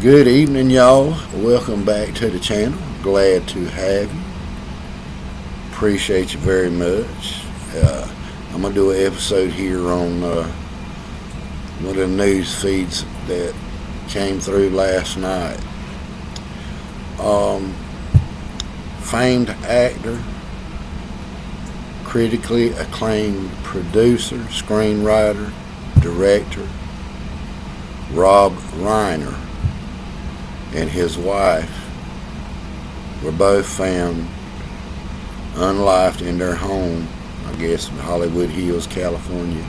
Good evening, y'all. Welcome back to the channel. Glad to have you. Appreciate you very much. I'm going to do an episode here on one of the news feeds that came through last night. Famed actor, critically acclaimed producer, screenwriter, director, Rob Reiner and his wife were both found unlived in their home, I guess in Hollywood Hills, California.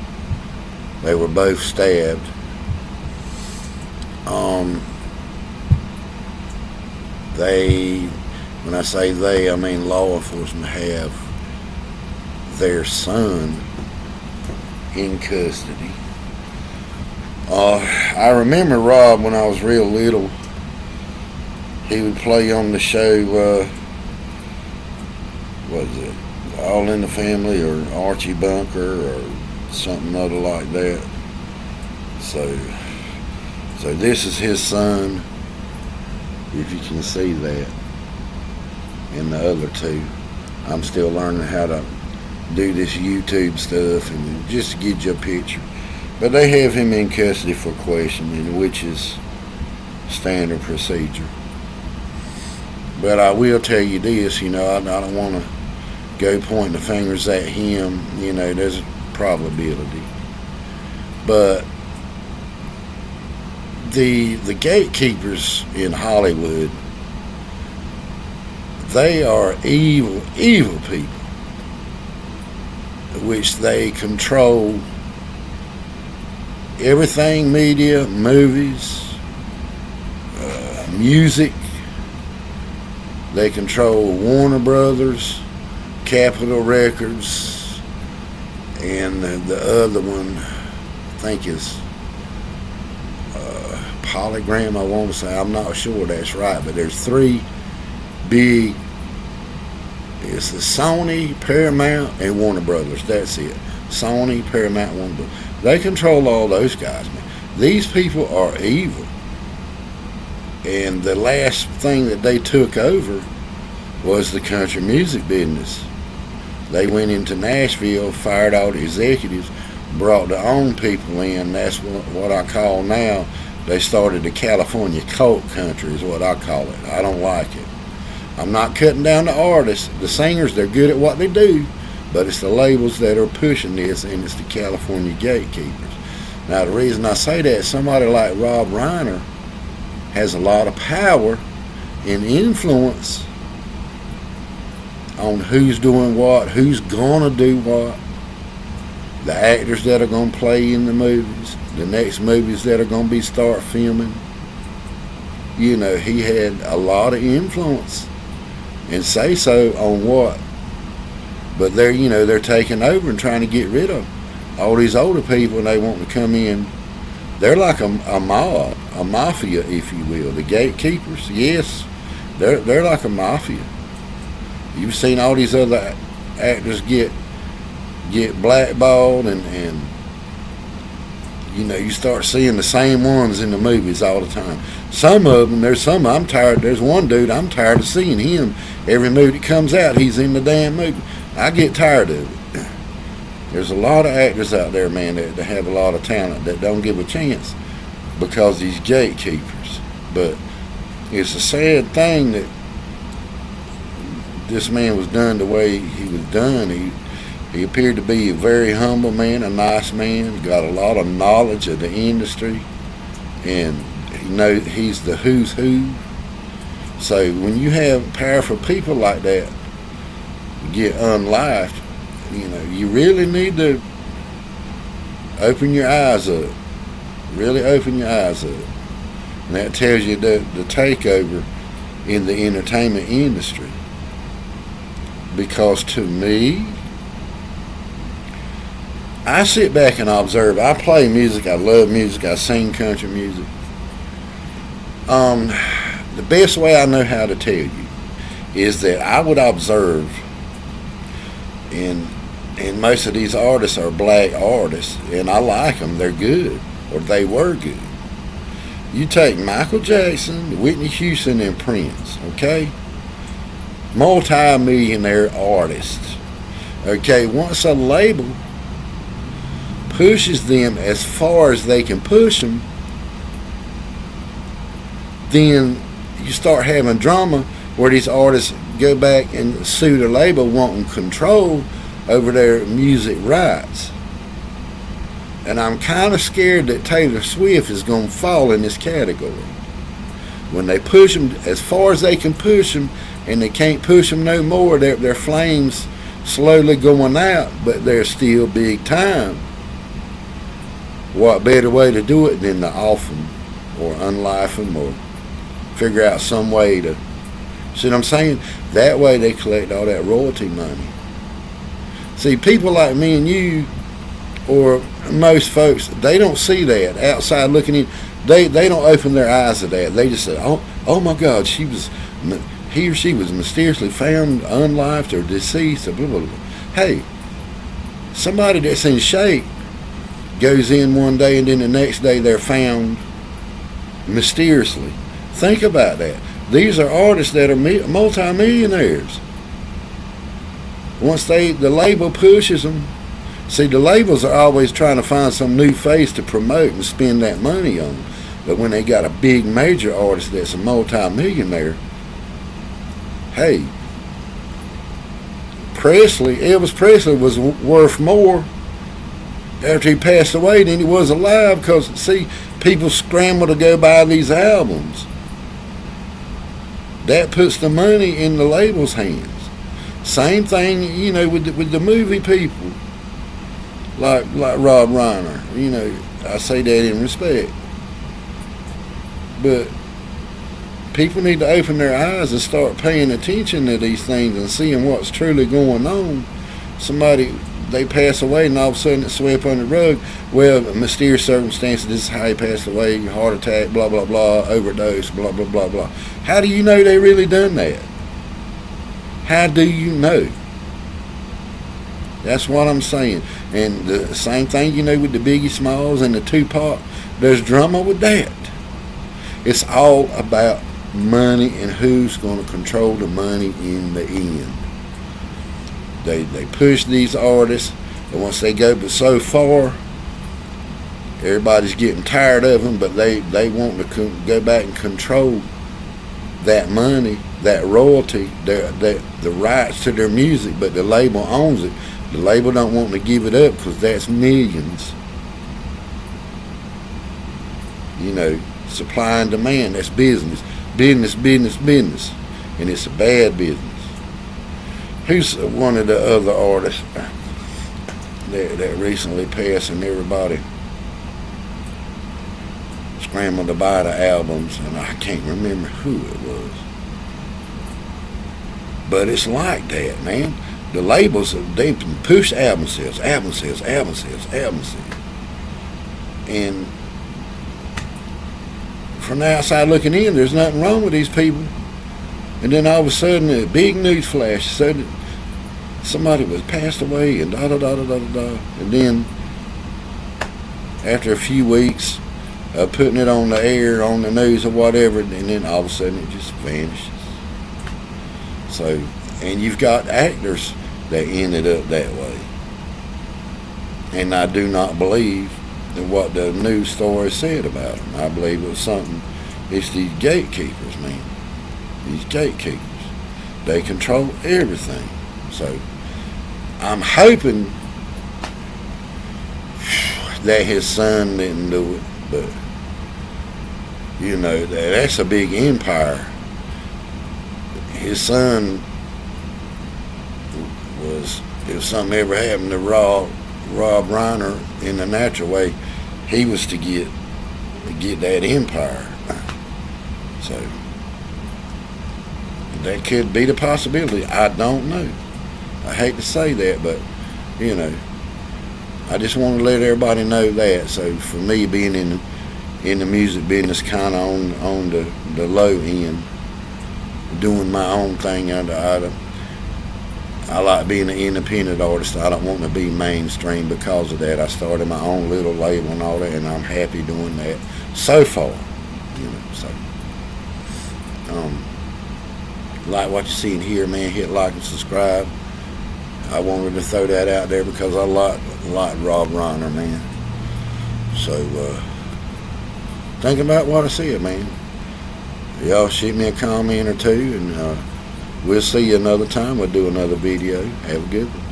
They were both stabbed. When I say they, I mean law enforcement have their son in custody. I remember Rob when I was real little. He would play on the show, what is it, All in the Family or Archie Bunker or something other like that. So this is his son, if you can see that, and the other two. I'm still learning how to do this YouTube stuff and just to get you a picture. But they have him in custody for questioning, which is standard procedure. But I will tell you this, I don't want to go pointing the fingers at him. There's a probability. But the gatekeepers in Hollywood, they are evil people, which they control everything, media, movies, music. They control Warner Brothers, Capitol Records, and the other one, I think is Polygram, I want to say. I'm not sure that's right, but there's three big. It's the Sony, Paramount, and Warner Brothers. That's it. Sony, Paramount, Warner Brothers. They control all those guys, man. These people are evil. And the last thing that they took over was the country music business. They went into Nashville, fired all the executives, brought their own people in. That's what I call now, they started the California cult country is what I call it. I don't like it. I'm not cutting down the artists. The singers, they're good at what they do, but it's the labels that are pushing this, and it's the California gatekeepers. Now, the reason I say that, somebody like Rob Reiner has a lot of power and influence on who's doing what, who's gonna do what, the actors that are gonna play in the movies, the next movies that are gonna start filming. He had a lot of influence and say so on what. But they're taking over and trying to get rid of all these older people, and they want to come in. They're like a mob, a mafia, if you will. The gatekeepers, yes, they're like a mafia. You've seen all these other actors get blackballed, and you start seeing the same ones in the movies all the time. Some of them, I'm tired. There's one dude, I'm tired of seeing him. Every movie that comes out, he's in the damn movie. I get tired of it. There's a lot of actors out there, man, that have a lot of talent that don't give a chance because these gatekeepers. But it's a sad thing that this man was done the way he was done. He appeared to be a very humble man, a nice man, got a lot of knowledge of the industry, and he's the who's who. So when you have powerful people like that get unlived, you really need to open your eyes up. Really open your eyes up. And that tells you the takeover in the entertainment industry. Because to me, I sit back and observe. I play music. I love music. I sing country music. The best way I know how to tell you is that I would observe, and most of these artists are black artists, and I like them. They're good, or they were good. You take Michael Jackson, Whitney Houston, and Prince, okay? Multi-millionaire artists. Okay, once a label pushes them as far as they can push them, then you start having drama where these artists go back and sue the label wanting control over their music rights. And I'm kind of scared that Taylor Swift is going to fall in this category. When they push them as far as they can push them, and they can't push them no more, their flames slowly going out, but they're still big time. What better way to do it than to off them or unlife them or figure out some way to, see what I'm saying? That way they collect all that royalty money. See, people like me and you, or most folks, they don't see that outside looking in. They don't open their eyes to that. They just say, oh my God, he or she was mysteriously found unlived or deceased or blah, blah, blah. Hey, somebody that's in shape goes in one day and then the next day they're found mysteriously. Think about that. These are artists that are multi-millionaires. Once the label pushes them, see, the labels are always trying to find some new face to promote and spend that money on. But when they got a big major artist that's a multi-millionaire, hey, Elvis Presley was worth more after he passed away than he was alive, because, see, people scramble to go buy these albums. That puts the money in the label's hands. Same thing, with the movie people, like Rob Reiner. I say that in respect. But people need to open their eyes and start paying attention to these things and seeing what's truly going on. They pass away and all of a sudden it's swept under the rug. Well, mysterious circumstances, this is how he passed away, heart attack, blah, blah, blah, overdose, blah, blah, blah, blah. How do you know they really done that? How do you know? That's what I'm saying. And the same thing, with the Biggie Smalls and the Tupac, there's drama with that. It's all about money and who's going to control the money in the end. They push these artists, and once they go but so far, everybody's getting tired of them, but they want to go back and control that money, that royalty, the rights to their music, but the label owns it. The label don't want to give it up because that's millions. Supply and demand, that's business. Business, business, business. And it's a bad business. Who's one of the other artists that recently passed and everybody scrambled to buy the albums, and I can't remember who it was. But it's like that, man. The labels, they push album sales. And from the outside looking in, there's nothing wrong with these people. And then all of a sudden, a big news flash said that somebody was passed away and da-da-da-da-da-da. And then, after a few weeks of putting it on the air, on the news or whatever, and then all of a sudden it just vanishes. So, and you've got actors that ended up that way. And I do not believe in what the news story said about them. I believe it was something, it's these gatekeepers, man. These gatekeepers. They control everything. So, I'm hoping that his son didn't do it, but, that's a big empire. His son was, if something ever happened to Rob Reiner in the natural way, he was to get that empire. So that could be the possibility. I don't know. I hate to say that, but I just want to let everybody know that. So for me, being in the music business, kind of on the low end, doing my own thing I like being an independent artist. I don't want to be mainstream because of that. I started my own little label and all that, and I'm happy doing that so far. So, like what you seen here, man. Hit like and subscribe. I wanted to throw that out there because I like Rob Reiner, man. So, think about what I said, man. Y'all shoot me a comment or two, and we'll see you another time. We'll do another video. Have a good one.